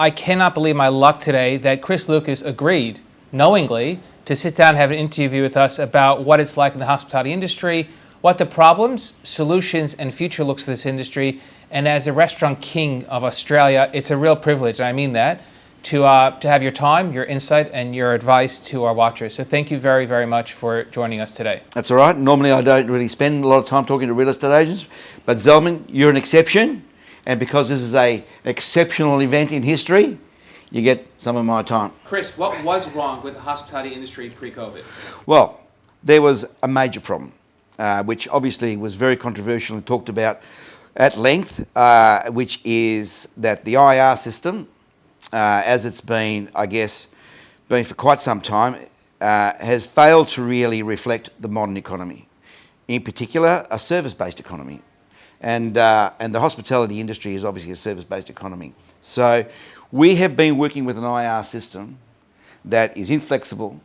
I cannot believe my luck today that Chris Lucas agreed, knowingly, to sit down and have an interview with us about what it's like in the hospitality industry, what the problems, solutions, and future looks for this industry. And as a restaurant king of Australia, it's a real privilege, and I mean that, to have your time, your insight, and your advice to our watchers. So thank you very, very much for joining us today. That's all right. Normally I don't really spend a lot of time talking to real estate agents, but Zelman, you're an exception. And because this is an exceptional event in history, you get some of my time. Chris, what was wrong with the hospitality industry pre-COVID? Well, there was a major problem, which obviously was very controversial and talked about at length, which is that the IR system, as it's been, I guess, been for quite some time, has failed to really reflect the modern economy, in particular a service-based economy. And the hospitality industry is obviously a service-based economy. So we have been working with an IR system that is inflexible,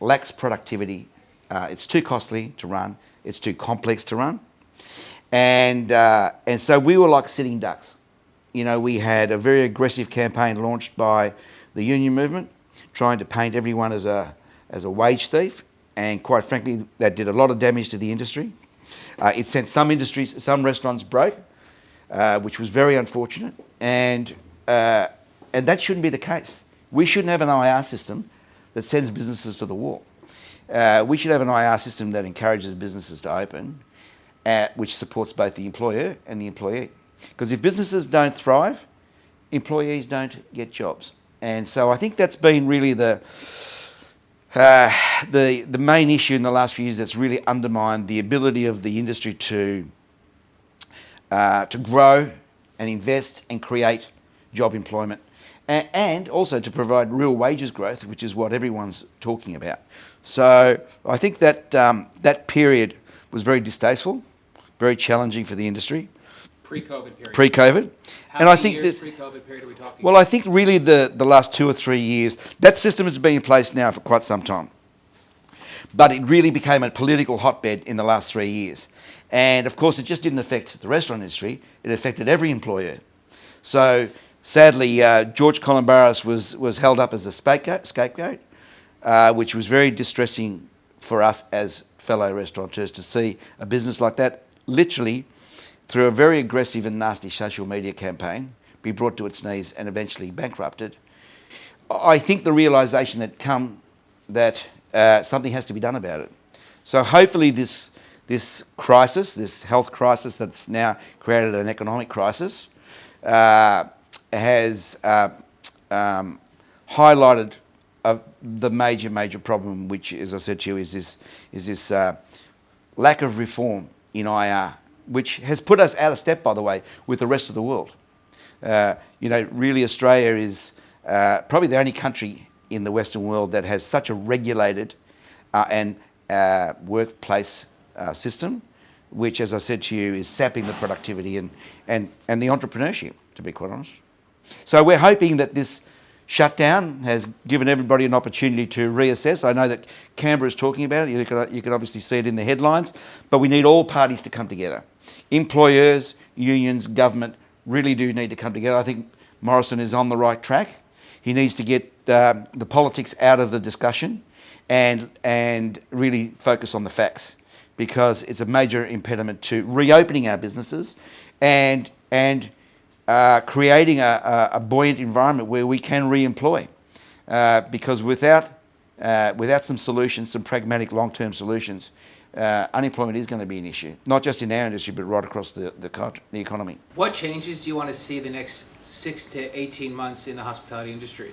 lacks productivity, it's too costly to run, it's too complex to run. And so we were like sitting ducks. You know, we had a very aggressive campaign launched by the union movement, trying to paint everyone as a wage thief, and quite frankly, that did a lot of damage to the industry. It sent some industries, some restaurants broke, which was very unfortunate, and that shouldn't be the case. We shouldn't have an IR system that sends businesses to the wall. We should have an IR system that encourages businesses to open, which supports both the employer and the employee. Because if businesses don't thrive, employees don't get jobs. And so I think that's been really the main issue in the last few years that's really undermined the ability of the industry to grow and invest and create job employment, and also to provide real wages growth, which is what everyone's talking about. So I think that that period was very distasteful, very challenging for the industry. Pre-COVID period. Pre-COVID. How many years pre-COVID period are we talking Well, I think really the last 2 or 3 years, that system has been in place now for quite some time. But it really became a political hotbed in the last 3 years. And of course, it just didn't affect the restaurant industry, it affected every employer. So sadly, George Calombaris was held up as a scapegoat, which was very distressing for us as fellow restaurateurs to see a business like that literally, through a very aggressive and nasty social media campaign, be brought to its knees and eventually bankrupted. I think the realisation had come that something has to be done about it. So hopefully this crisis, this health crisis that's now created an economic crisis, has highlighted the major problem, which, as I said to you, is this lack of reform in IR, which has put us out of step, by the way, with the rest of the world. You know, really Australia is probably the only country in the Western world that has such a regulated and workplace system, which, as I said to you, is sapping the productivity and the entrepreneurship, to be quite honest. So we're hoping that this shutdown has given everybody an opportunity to reassess. I know that Canberra is talking about it. You can obviously see it in the headlines, but we need all parties to come together. Employers, unions, government really do need to come together. I think Morrison is on the right track. He needs to get the politics out of the discussion and really focus on the facts, because it's a major impediment to reopening our businesses and creating a buoyant environment where we can re-employ. Because without some solutions, some pragmatic long-term solutions, unemployment is going to be an issue, not just in our industry, but right across the economy. What changes do you want to see the next 6 to 18 months in the hospitality industry?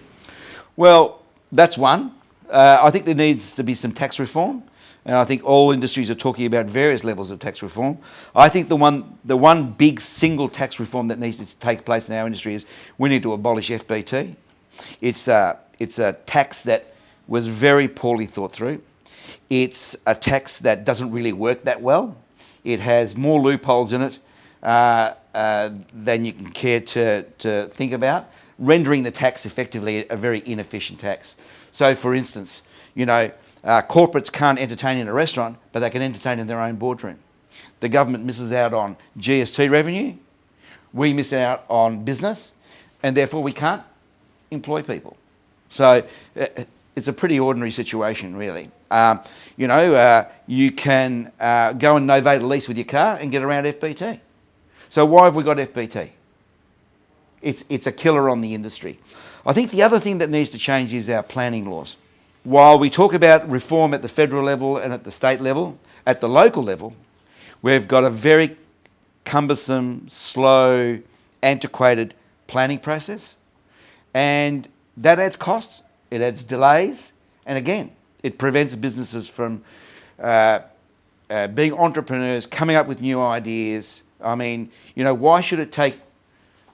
Well, that's one. I think there needs to be some tax reform, and I think all industries are talking about various levels of tax reform. I think the one big single tax reform that needs to take place in our industry is we need to abolish FBT. It's a tax that was very poorly thought through. It's a tax that doesn't really work that well. It has more loopholes in it than you can care to think about, rendering the tax effectively a very inefficient tax. So, for instance, you know, corporates can't entertain in a restaurant, but they can entertain in their own boardroom. The government misses out on GST revenue. We miss out on business, and therefore we can't employ people. So it's a pretty ordinary situation, really. You can go and novate a lease with your car and get around FBT. So why have we got FBT? It's a killer on the industry. I think the other thing that needs to change is our planning laws. While we talk about reform at the federal level and at the state level, at the local level, we've got a very cumbersome, slow, antiquated planning process. And that adds costs, it adds delays, and again, it prevents businesses from being entrepreneurs, coming up with new ideas. I mean, why should it take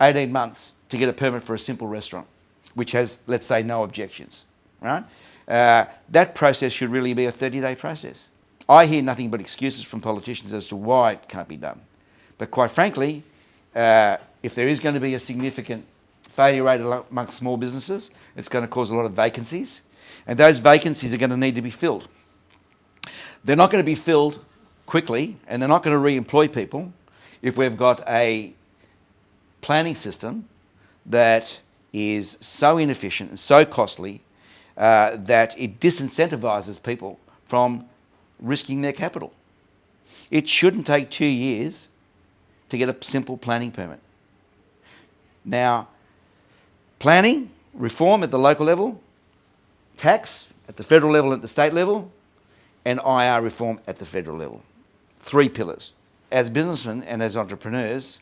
18 months to get a permit for a simple restaurant, which has, let's say, no objections, right? That process should really be a 30-day process. I hear nothing but excuses from politicians as to why it can't be done. But quite frankly, if there is going to be a significant failure rate amongst small businesses, it's going to cause a lot of vacancies. And those vacancies are going to need to be filled. They're not going to be filled quickly, and they're not going to re-employ people if we've got a planning system that is so inefficient and so costly that it disincentivises people from risking their capital. It shouldn't take 2 years to get a simple planning permit. Now, planning, reform at the local level, tax at the federal level, at the state level, and IR reform at the federal level. 3 pillars. As businessmen and as entrepreneurs,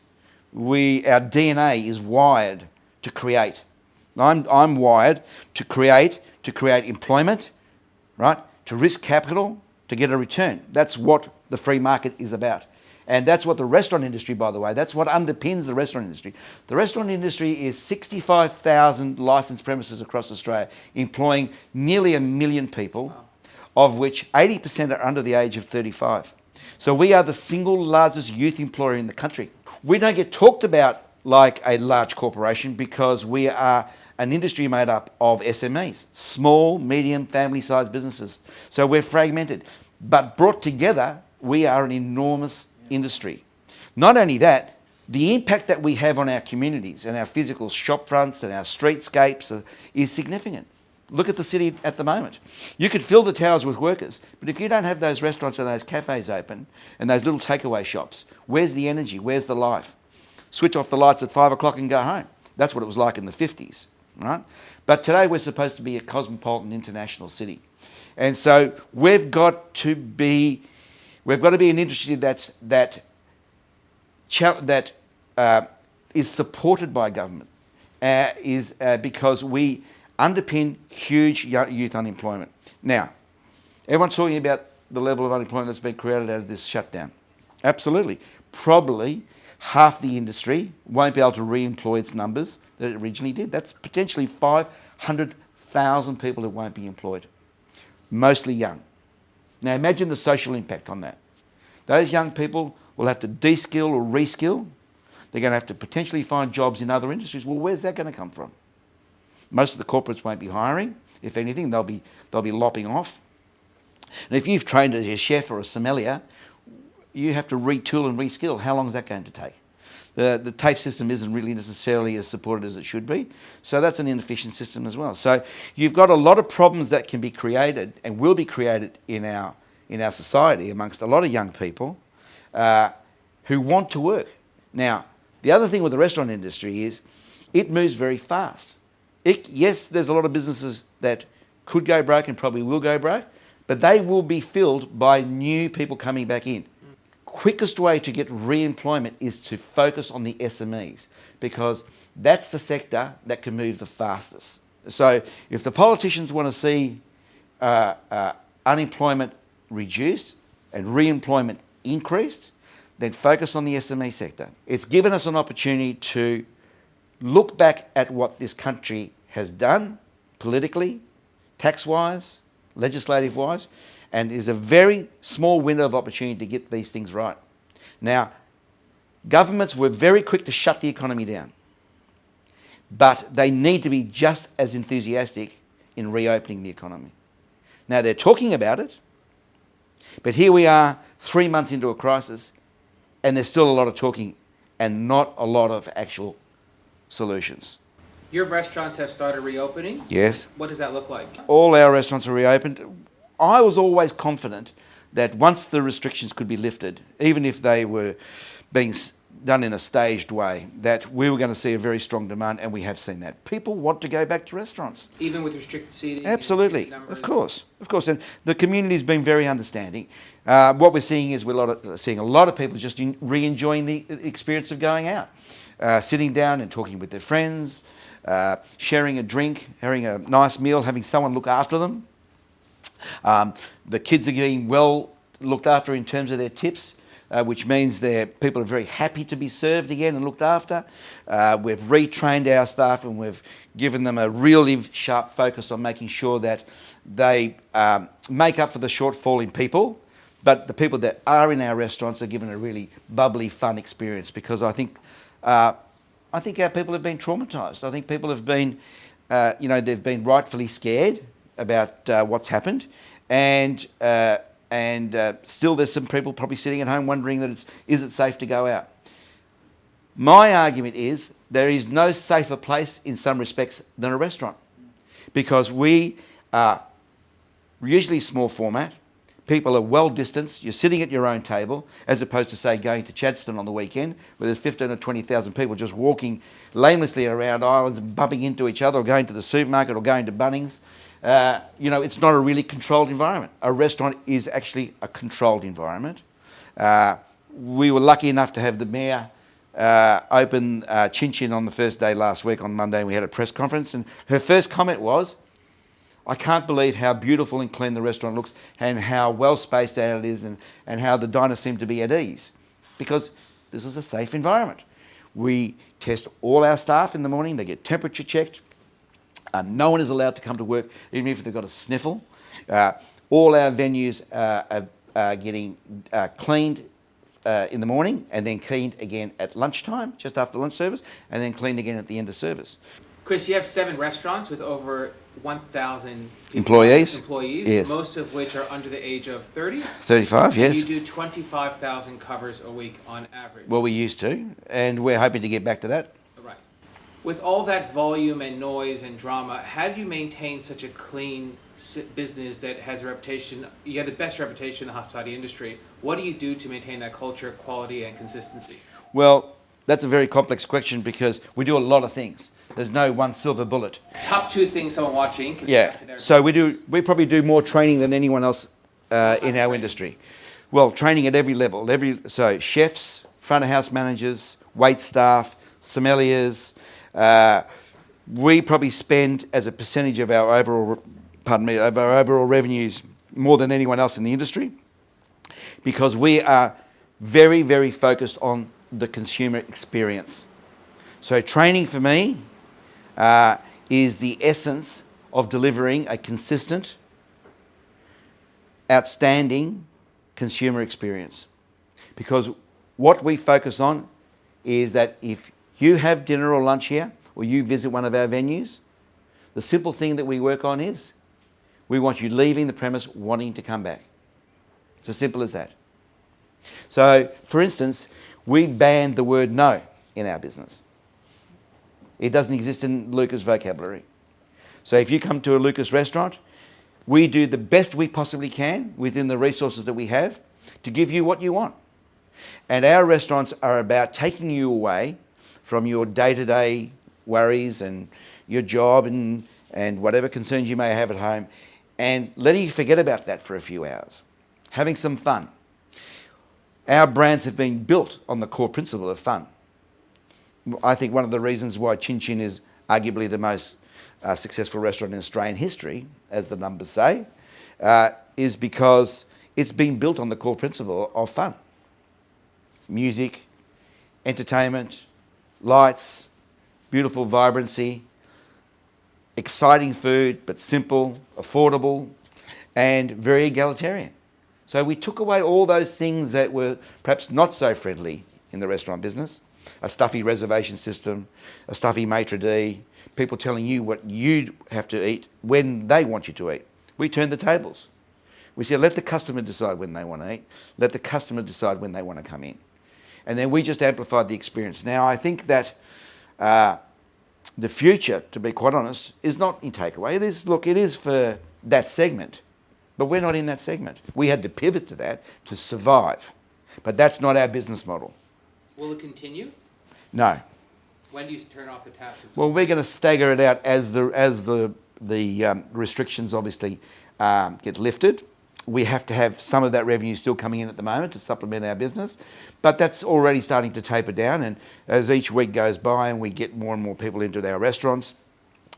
our DNA is wired to create. I'm wired to create employment, right? To risk capital, to get a return. That's what the free market is about. And that's what the restaurant industry, by the way, that's what underpins the restaurant industry. The restaurant industry is 65,000 licensed premises across Australia, employing nearly 1 million people, of which 80% are under the age of 35. So we are the single largest youth employer in the country. We don't get talked about like a large corporation because we are an industry made up of SMEs, small, medium, family-sized businesses. So we're fragmented. But brought together, we are an enormous industry. Not only that, the impact that we have on our communities and our physical shop fronts and our streetscapes is significant. Look at the city at the moment. You could fill the towers with workers, but if you don't have those restaurants and those cafes open and those little takeaway shops, where's the energy? Where's the life? Switch off the lights at 5 o'clock and go home. That's what it was like in the 50s, right? But today we're supposed to be a cosmopolitan international city. And so we've got to be an industry that is supported by government, because we underpin huge youth unemployment. Now, everyone's talking about the level of unemployment that's been created out of this shutdown. Absolutely. Probably half the industry won't be able to re-employ its numbers that it originally did. That's potentially 500,000 people that won't be employed, mostly young. Now imagine the social impact on that. Those young people will have to de-skill or re-skill. They're going to have to potentially find jobs in other industries. Well, where's that going to come from? Most of the corporates won't be hiring. If anything, they'll be lopping off. And if you've trained as a chef or a sommelier, you have to retool and reskill. How long is that going to take? The TAFE system isn't really necessarily as supported as it should be. So that's an inefficient system as well. So you've got a lot of problems that can be created and will be created in our society amongst a lot of young people who want to work. Now, the other thing with the restaurant industry is it moves very fast. Yes, there's a lot of businesses that could go broke and probably will go broke, but they will be filled by new people coming back in. Quickest way to get re-employment is to focus on the SMEs, because that's the sector that can move the fastest. So if the politicians want to see unemployment reduced and re-employment increased, then focus on the SME sector. It's given us an opportunity to look back at what this country has done politically, tax-wise, legislative-wise, and is a very small window of opportunity to get these things right. Now, governments were very quick to shut the economy down, but they need to be just as enthusiastic in reopening the economy. Now, they're talking about it, but here we are 3 months into a crisis, and there's still a lot of talking and not a lot of actual solutions. Your restaurants have started reopening. Yes. What does that look like? All our restaurants are reopened. I was always confident that once the restrictions could be lifted, even if they were being done in a staged way, that we were going to see a very strong demand, and we have seen that. People want to go back to restaurants. Even with restricted seating? Absolutely, restricted of numbers? course, and the community's been very understanding. What we're seeing is seeing a lot of people just re-enjoying the experience of going out, sitting down and talking with their friends, sharing a drink, having a nice meal, having someone look after them. The kids are getting well looked after in terms of their tips, which means people are very happy to be served again and looked after. We've retrained our staff, and we've given them a really sharp focus on making sure that they make up for the shortfall in people, but the people that are in our restaurants are given a really bubbly, fun experience, because I think our people have been traumatised. I think people have been, they've been rightfully scared about what's happened, and still there's some people probably sitting at home wondering that is it safe to go out. My argument is there is no safer place in some respects than a restaurant, because we are usually small format. People are well distanced. You're sitting at your own table, as opposed to, say, going to Chadstone on the weekend, where there's 15 or 20,000 people just walking aimlessly around islands and bumping into each other, or going to the supermarket, or going to Bunnings. It's not a really controlled environment. A restaurant is actually a controlled environment. We were lucky enough to have the mayor open Chin Chin on the first day last week on Monday, and we had a press conference, and her first comment was, "I can't believe how beautiful and clean the restaurant looks, and how well spaced out it is, and how the diners seem to be at ease, because this is a safe environment." We test all our staff in the morning. They get temperature checked. No one is allowed to come to work, even if they've got a sniffle. All our venues are getting cleaned in the morning, and then cleaned again at lunchtime, just after lunch service, and then cleaned again at the end of service. Chris, you have 7 restaurants with over 1,000 Employees? Yes. Most of which are under the age of 30. 35, yes. You do 25,000 covers a week on average. Well, we used to, and we're hoping to get back to that. Right. With all that volume and noise and drama, how do you maintain such a clean business that has a reputation? You have the best reputation in the hospitality industry. What do you do to maintain that culture, quality, and consistency? Well, that's a very complex question, because we do a lot of things. There's no one silver bullet. Top 2 things someone watching can Yeah. So we probably do more training than anyone else in our industry. Well, training at every level. So chefs, front of house managers, wait staff, sommeliers. We probably spend, as a percentage of our overall revenues, more than anyone else in the industry, because we are very, very focused on the consumer experience. So training for me is the essence of delivering a consistent, outstanding consumer experience. Because what we focus on is that if you have dinner or lunch here, or you visit one of our venues, the simple thing that we work on is we want you leaving the premise wanting to come back. It's as simple as that. So, for instance, we banned the word no in our business. It doesn't exist in Lucas vocabulary. So if you come to a Lucas restaurant, we do the best we possibly can within the resources that we have to give you what you want. And our restaurants are about taking you away from your day-to-day worries and your job and whatever concerns you may have at home, and letting you forget about that for a few hours, having some fun. Our brands have been built on the core principle of fun. I think one of the reasons why Chin Chin is arguably the most successful restaurant in Australian history, as the numbers say, is because it's been built on the core principle of fun. Music, entertainment, lights, beautiful vibrancy, exciting food, but simple, affordable, and very egalitarian. So we took away all those things that were perhaps not so friendly in the restaurant business. A stuffy reservation system, a stuffy maitre d', people telling you what you have to eat when they want you to eat. We turned the tables. We said, let the customer decide when they want to eat. Let the customer decide when they want to come in. And then we just amplified the experience. Now, I think that the future, to be quite honest, is not in takeaway. It is for that segment, but we're not in that segment. We had to pivot to that to survive, but that's not our business model. Will it continue? No. When do you turn off the taps? Well, we're going to stagger it out as the restrictions obviously get lifted. We have to have some of that revenue still coming in at the moment to supplement our business, but that's already starting to taper down. And as each week goes by and we get more and more people into our restaurants,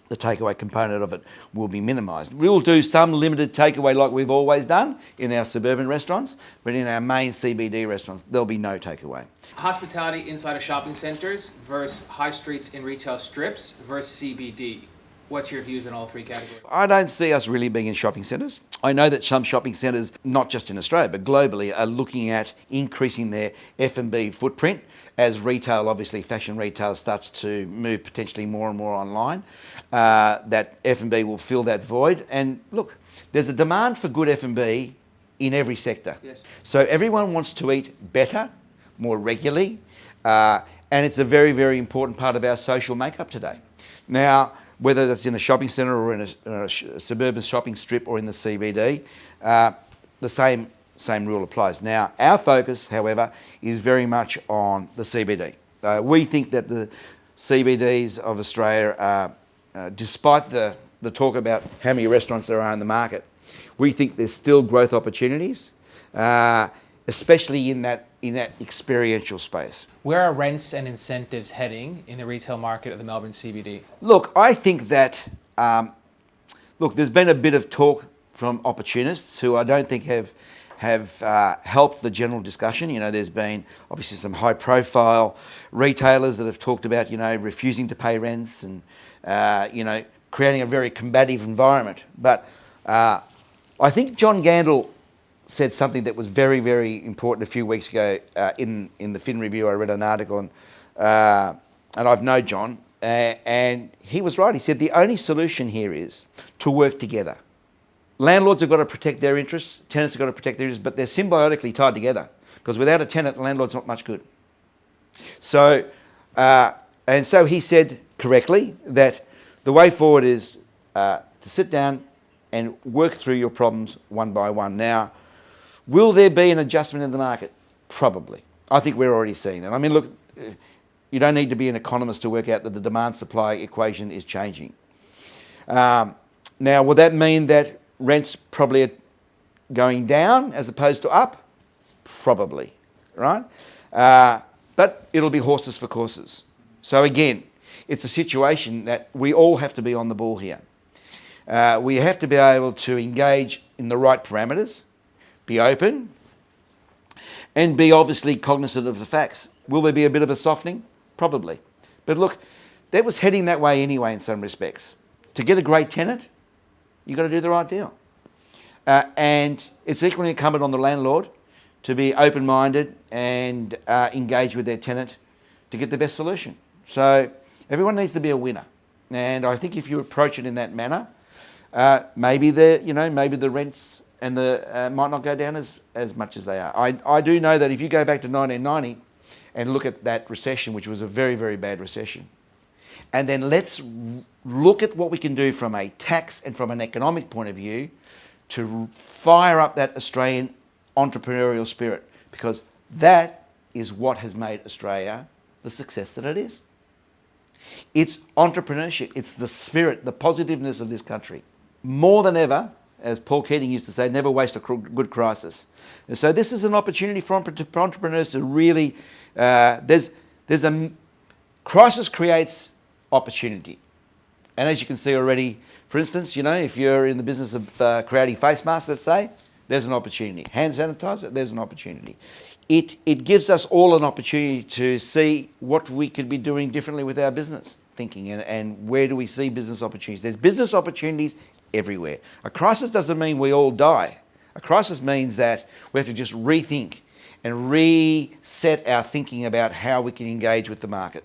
the takeaway component of it will be minimised. We'll do some limited takeaway like we've always done in our suburban restaurants, but in our main CBD restaurants, there'll be no takeaway. Hospitality inside of shopping centres versus high streets in retail strips versus CBD. What's your views on all three categories? I don't see us really being in shopping centres. I know that some shopping centres, not just in Australia, but globally, are looking at increasing their F&B footprint as retail, obviously fashion retail, starts to move potentially more and more online. That F&B will fill that void. And look, there's a demand for good F&B in every sector. Yes. So everyone wants to eat better, more regularly, and it's a very, very important part of our social makeup today. Now, whether that's in a shopping centre or in a suburban shopping strip or in the CBD, the same rule applies. Now, our focus, however, is very much on the CBD. We think that the CBDs of Australia are, despite the talk about how many restaurants there are in the market, we think there's still growth opportunities, especially in that experiential space. Where are rents and incentives heading in the retail market of the Melbourne CBD? Look, I think that, there's been a bit of talk from opportunists who I don't think have helped the general discussion. You know, there's been obviously some high profile retailers that have talked about, refusing to pay rents and, creating a very combative environment. But I think John Gandel said something that was very, very important a few weeks ago in the Fin Review. I read an article, and I've known John, and he was right. He said the only solution here is to work together. Landlords have got to protect their interests, tenants have got to protect their interests, but they're symbiotically tied together, because without a tenant, the landlord's not much good. So, and so he said correctly that the way forward is to sit down and work through your problems one by one. Now, will there be an adjustment in the market? Probably. I think we're already seeing that. I mean, look, you don't need to be an economist to work out that the demand-supply equation is changing. Now, will that mean that rents probably are going down as opposed to up? Probably, right? But it'll be horses for courses. So again, it's a situation that we all have to be on the ball here. We have to be able to engage in the right parameters, be open, and be obviously cognizant of the facts. Will there be a bit of a softening? Probably. But look, that was heading that way anyway in some respects. To get a great tenant, you've got to do the right deal. And it's equally incumbent on the landlord to be open-minded and engage with their tenant to get the best solution. So everyone needs to be a winner. And I think if you approach it in that manner, maybe the rents and might not go down as much as they are. I do know that if you go back to 1990 and look at that recession, which was a very, very bad recession, and then let's look at what we can do from a tax and from an economic point of view to fire up that Australian entrepreneurial spirit, because that is what has made Australia the success that it is. It's entrepreneurship. It's the spirit, the positiveness of this country. More than ever, as Paul Keating used to say, never waste a good crisis. And so this is an opportunity for entrepreneurs to really, crisis creates opportunity. And as you can see already, for instance, if you're in the business of creating face masks, let's say, there's an opportunity. Hand sanitizer, there's an opportunity. It gives us all an opportunity to see what we could be doing differently with our business thinking and where do we see business opportunities. There's business opportunities everywhere. A crisis doesn't mean we all die. A crisis means that we have to just rethink and reset our thinking about how we can engage with the market.